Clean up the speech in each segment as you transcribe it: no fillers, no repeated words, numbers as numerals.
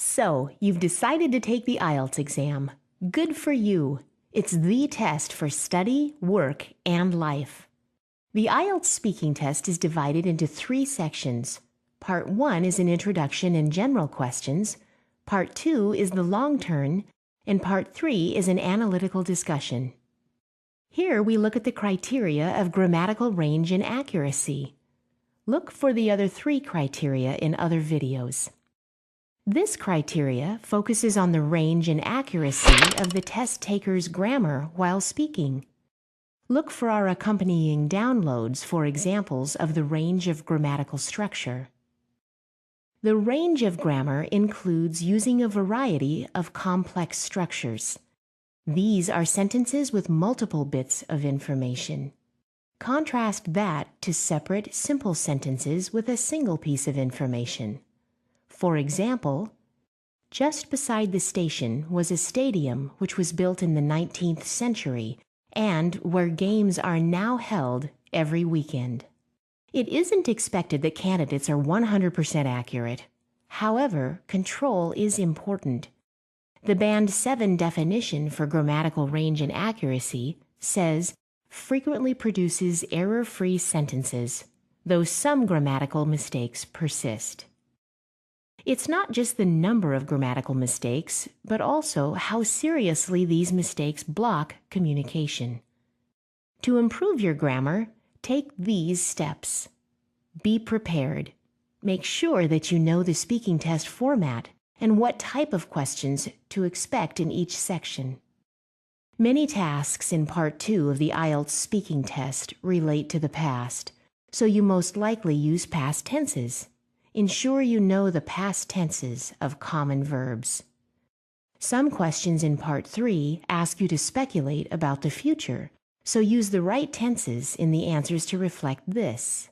So, you've decided to take the IELTS exam. Good for you. It's the test for study, work, and life. The IELTS speaking test is divided into 3 sections. Part 1 is an introduction and general questions. Part 2 is the long turn, and Part 3 is an analytical discussion. Here we look at the criteria of grammatical range and accuracy. Look for the other 3 criteria in other videos. This criteria focuses on the range and accuracy of the test taker's grammar while speaking. Look for our accompanying downloads for examples of the range of grammatical structure. The range of grammar includes using a variety of complex structures. These are sentences with multiple bits of information. Contrast that to separate, simple sentences with a single piece of information. For example, just beside the station was a stadium which was built in the 19th century and where games are now held every weekend. It isn't expected that candidates are 100% accurate. However, control is important. The Band 7 definition for grammatical range and accuracy says, frequently produces error-free sentences, though some grammatical mistakes persist. It's not just the number of grammatical mistakes, but also how seriously these mistakes block communication. To improve your grammar, take these steps. Be prepared. Make sure that you know the speaking test format and what type of questions to expect in each section. Many tasks in Part 2 of the IELTS speaking test relate to the past, so you most likely use past tenses. Ensure you know the past tenses of common verbs. Some questions in Part 3 ask you to speculate about the future, so use the right tenses in the answers to reflect this.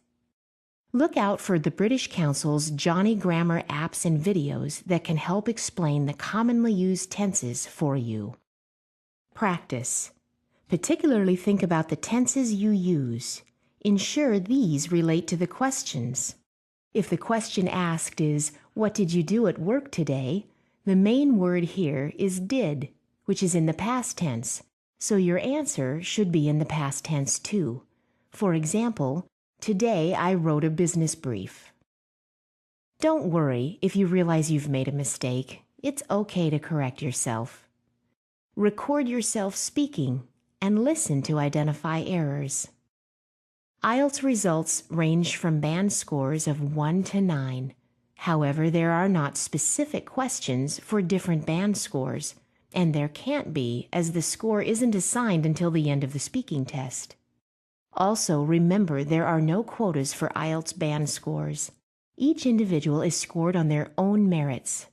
Look out for the British Council's Johnny Grammar apps and videos that can help explain the commonly used tenses for you. Practice. Particularly think about the tenses you use. Ensure these relate to the questions. If the question asked is, "What did you do at work today?" the main word here is did, which is in the past tense, so your answer should be in the past tense too. For example, today I wrote a business brief. Don't worry if you realize you've made a mistake. It's okay to correct yourself. Record yourself speaking and listen to identify errors. IELTS results range from band scores of 1 to 9. However, there are not specific questions for different band scores, and there can't be, as the score isn't assigned until the end of the speaking test. Also, remember there are no quotas for IELTS band scores. Each individual is scored on their own merits.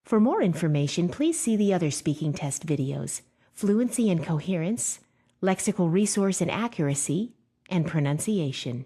For more information, please see the other speaking test videos: Fluency and Coherence, Lexical Resource and Accuracy, and Pronunciation.